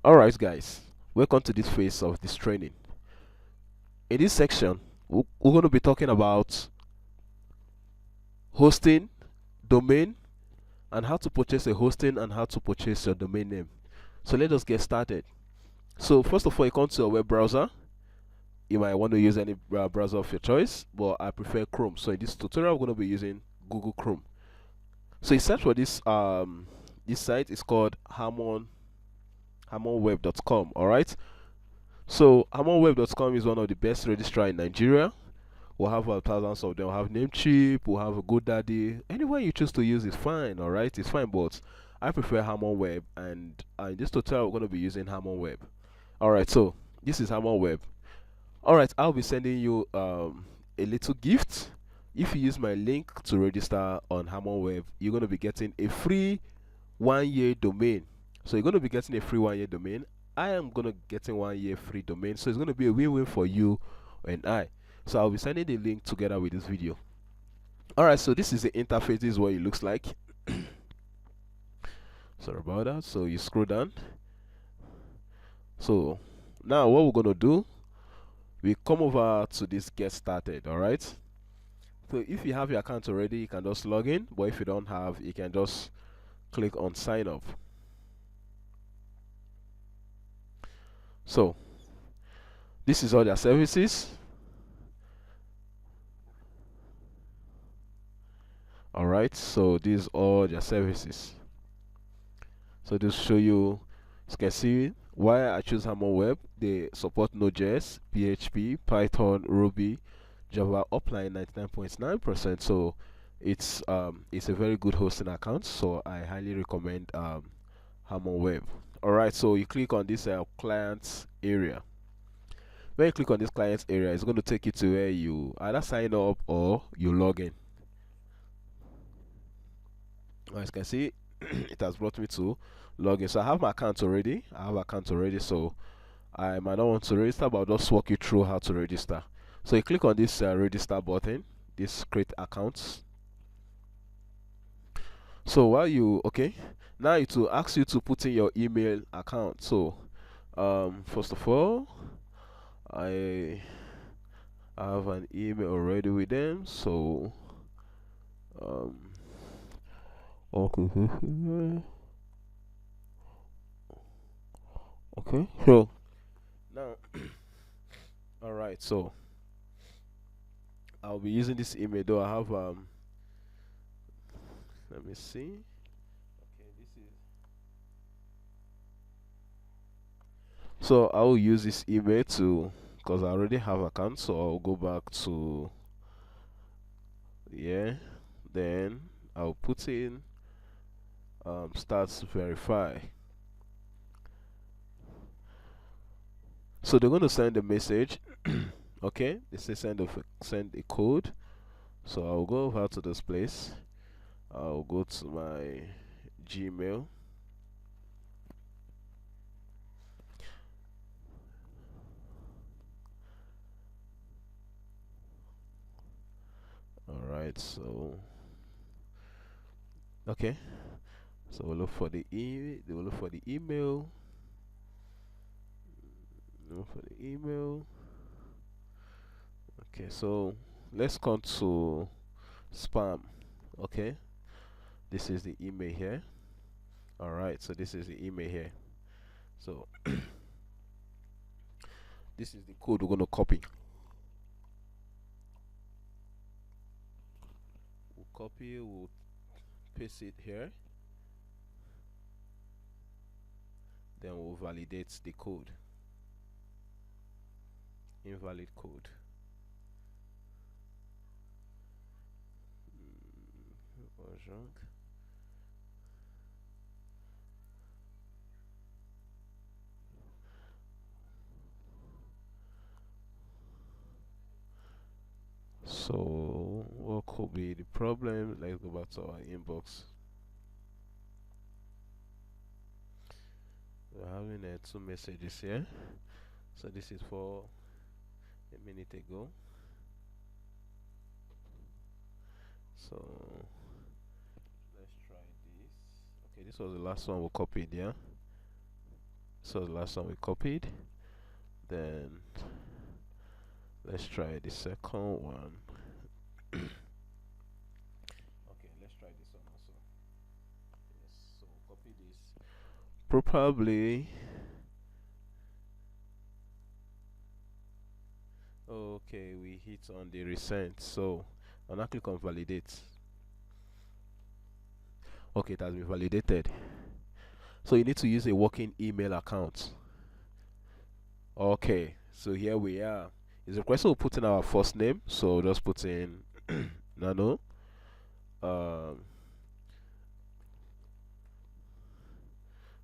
Alright guys, welcome to this phase of this training. In this section, we're going to be talking about hosting, domain, and how to purchase a hosting and how to purchase your domain name. So let us get started. So first of all, you come to your web browser. You might want to use any browser of your choice, but I prefer Chrome. So in this tutorial, we're going to be using Google Chrome. So you search for this site is called harmonweb.com. Alright. So harmonweb.com is one of the best registrar in Nigeria. We'll have thousands of them. We'll have Namecheap, we'll have a GoDaddy. Anywhere you choose to use is fine, alright? It's fine, but I prefer HarmonWeb, and in this tutorial, we're going to be using HarmonWeb. Alright, so this is HarmonWeb. Alright, I'll be sending you a little gift. If you use my link to register on HarmonWeb, you're going to be getting a free 1-year domain. So you're going to be getting a free 1-year domain. I am going to getting 1-year free domain. So it's going to be a win-win for you and I. So I'll be sending the link together with this video. Alright, so this is the interface. This is what it looks like. Sorry about that. So you scroll down. So now what we're going to do, we come over to this get started. Alright, so if you have your account already, you can just log in, but if you don't have, you can just click on sign up. So this is all their services. Alright, so these are all their services. So this show you, you can see why I choose HarmonWeb. They support Node.js, PHP, Python, Ruby, Java upline 99.9%. So it's a very good hosting account. So I highly recommend HarmonWeb. Alright, so you click on this clients area. When you click on this clients area, it's going to take you to where you either sign up or you log in. As you can see, it has brought me to login. So I have my account already. So I might not want to register, but I'll just walk you through how to register. So you click on this register button, this create accounts. So while you now it will ask you to put in your email account. So first of all, I have an email already with them. So okay. Okay, so now all right, so I'll be using this email, though I have let me see. Okay, this is, so I'll use this email to, because I already have account, so I'll go back to, yeah, then I'll put in start verify. So they're going to send a message. Okay, they say send a code. So I'll go over to this place. I'll go to my Gmail. Alright, so okay, so we'll look for the we'll look for the email. Look for the email. Okay, so let's come to spam. Okay, this is the email here. Alright, so this is the email here. So this is the code we're going to copy. We'll copy, we'll paste it here, then we'll validate the code. Invalid code. So what could be the problem? Let's go back to our inbox. We're having two messages here. So this is for a minute ago. So let's try this. Okay, this was the last one we copied, yeah. So the last one we copied. Then let's try the second one. Okay, let's try this one also. Yes, so copy this. Probably. Okay, we hit on the resent. So I'll now click on validate. Okay, it has been validated. So you need to use a working email account. Okay, so here we are. It's requested we put in our first name, so just put in Nano. Um,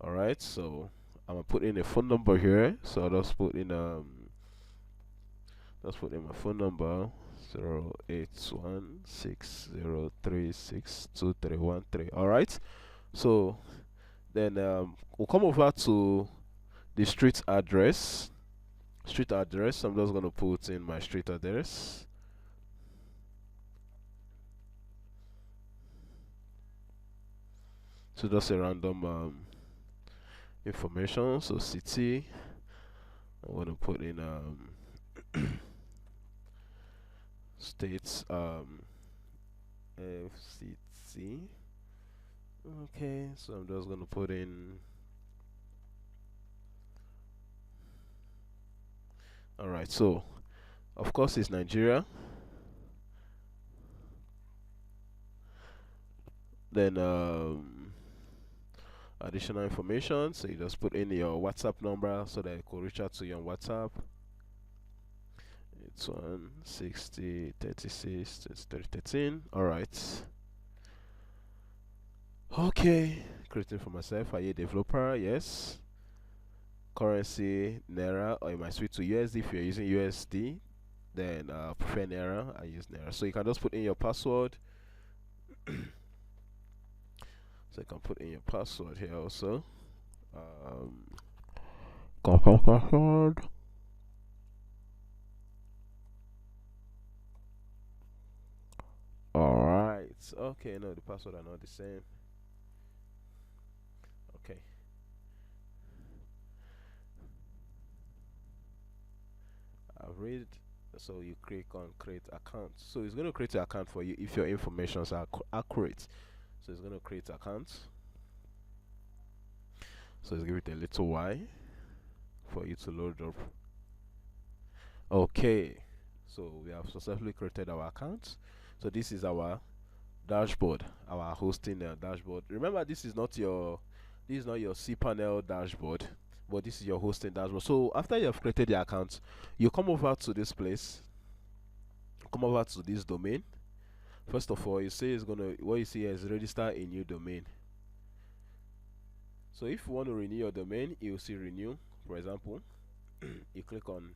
all right, so I'm gonna put in a phone number here. So I'll just put in my phone number 0816036213. All right, so then we'll come over to the street address. I'm just gonna put in my street address. So just a random information. So city, I'm gonna put in states FCT. Okay, so I'm just gonna put in. All right, so of course it's Nigeria. Then additional information, so you just put in your WhatsApp number so that I could reach out to you on WhatsApp. It's 160 36 13. All right. Okay, creating for myself. Are you a developer? Yes. Currency Naira, or you might switch to USD if you're using USD. Then prefer Naira. I use Naira. So you can just put in your password. So you can put in your password here also. Confirm password. Alright. Okay, no, the password are not the same. Okay. I've read. So you click on create account. So it's going to create an account for you if your informations are accurate. So it's going to create account. So let's give it a little while for you to load up. Okay, so we have successfully created our account. So this is our dashboard, our hosting dashboard. Remember, this is not your cPanel dashboard, but this is your hosting dashboard. So after you have created the account, you come over to this place, come over to this domain. First of all, you say it's gonna, what you see here is register a new domain. So if you want to renew your domain, you'll see renew. For example, you click on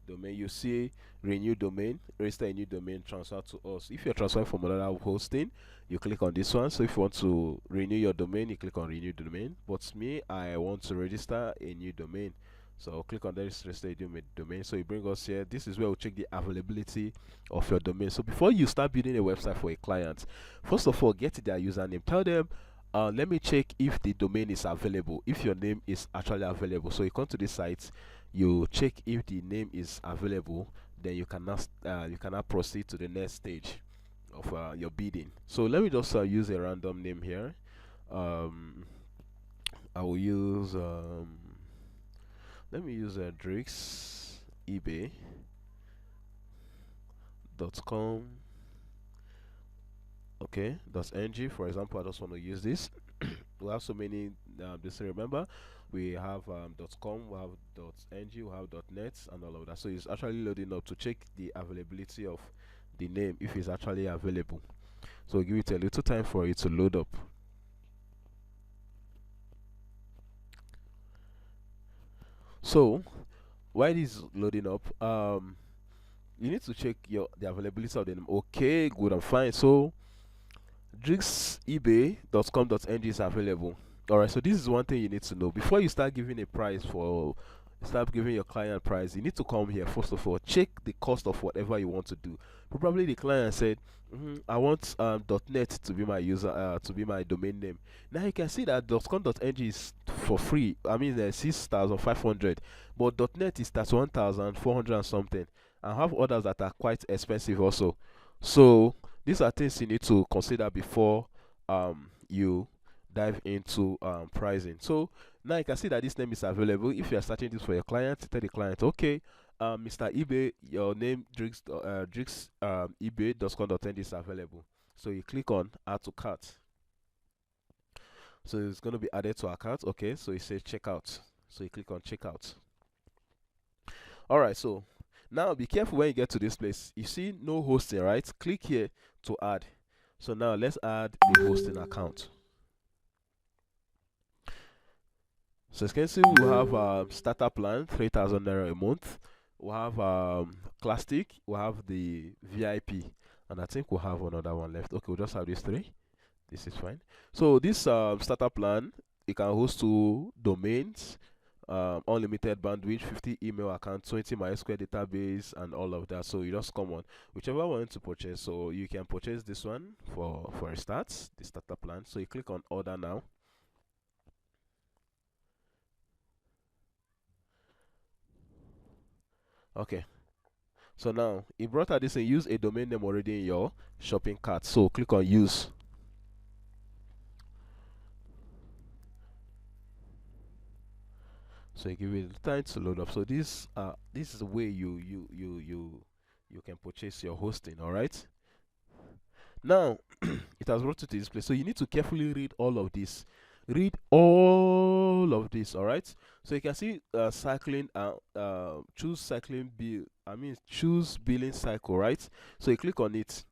domain, you see renew domain, register a new domain, transfer to us. If you're transferring from another hosting, you click on this one. So if you want to renew your domain, you click on renew domain. But me, I want to register a new domain, so I'll click on this register a new domain. So you bring us here. This is where we'll check the availability of your domain. So before you start building a website for a client, first of all, get their username. Tell them, let me check if the domain is available, if your name is actually available. So you come to this site, you check if the name is available, then you cannot proceed to the next stage of your bidding. So let me just use a random name here. I will use let me use Drix ebay.com. Okay, .ng for example. I just want to use this. We have so many this, remember we have .com, we have .ng, we have .net and all of that. So it's actually loading up to check the availability of the name, if it's actually available. So give it a little time for it to load up. So while this is loading up, you need to check the availability of the name. Okay, good and fine. So drixebay.com.ng is available. Alright, so this is one thing you need to know before you start giving a price start giving your client price. You need to come here. First of all, check the cost of whatever you want to do, Probably the client said, I want .net to be my user, to be my domain name. Now you can see that .com.ng is for free. I mean, there's 6,500, but .net is 1,400 and something. And I have others that are quite expensive also. So these are things you need to consider before you dive into pricing. So now you can see that this name is available. If you are searching this for your client, tell the client, okay, Mr. eBay, your name Drix eBay.com.ng is available. So you click on add to cart. So it's going to be added to our cart. Okay, so it says checkout. So you click on checkout. All right, so now be careful when you get to this place. You see no hosting, right? Click here to add. So now let's add a hosting account. So as you can see, we have starter plan 3,000 naira a month. We have classic, we have the VIP, and I think we'll have another one left. Okay, we'll just have these three. This is fine. So this starter plan, you can host 2 domains, unlimited bandwidth, 50 email account, 20 MySQL database, and all of that. So you just come on whichever one to purchase. So you can purchase this one for a start, the starter plan. So you click on order now. Okay, so now it brought out this and use a domain name already in your shopping cart. So click on use. So you give it time to load up. So this is the way you can purchase your hosting. All right. Now it has brought you to this place. So you need to carefully read all of this. Read all of this. All right. So you can see cycling. Choose cycling bill. I mean choose billing cycle. Right. So you click on it.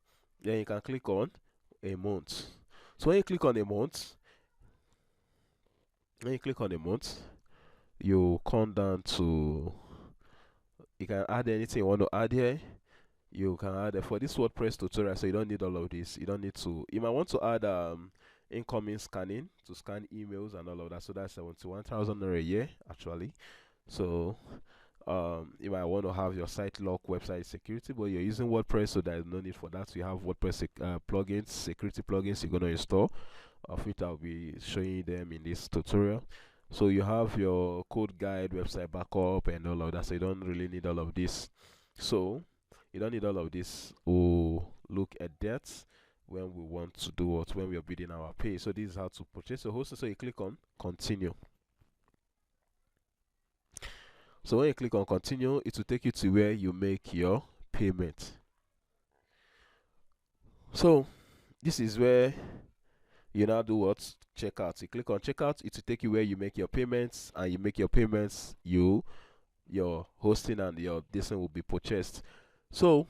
Then you can click on a month. So when you click on a month, you come down to, you can add anything you want to add here. You can add for this WordPress tutorial, so you don't need all of this. You don't need to, you might want to add incoming scanning to scan emails and all of that. So that's 71,000 a year actually. So you might want to have your site lock website security, but you're using WordPress, so there's no need for that. So you have WordPress plugins, security plugins you're going to install, of which I'll be showing them in this tutorial. So you have your code guide, website backup, and all of that. So you don't really need all of this. So you don't need all of this. We'll look at that when we want to do what, when we are bidding our pay. So this is how to purchase a hosting. So you click on continue. So when you click on continue, it will take you to where you make your payment. So this is where you now do what, checkout. You click on checkout, it will take you where you make your payments, and you make your payments, your hosting and your this will be purchased. So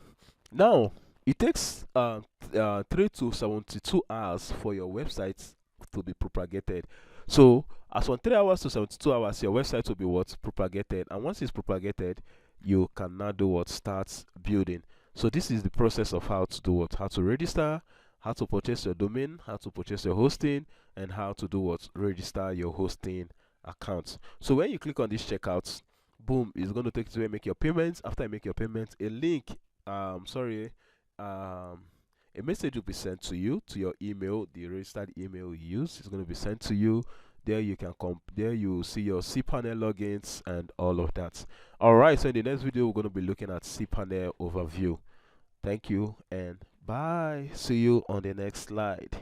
now it takes 3 to 72 hours for your website to be propagated. So as from 3 hours to 72 hours, your website will be what, propagated, and once it's propagated, you can now do what, start building. So this is the process of how to do what, how to register, how to purchase your domain, how to purchase your hosting, and how to do what, register your hosting account. So when you click on this checkout, boom, it's going to take you to where you make your payments. After you make your payments, a link, a message will be sent to you, to your email, the registered email you use is going to be sent to you. There you can there you see your cPanel logins and all of that. All right, so in the next video we're going to be looking at cPanel overview. Thank you and bye. See you on the next slide.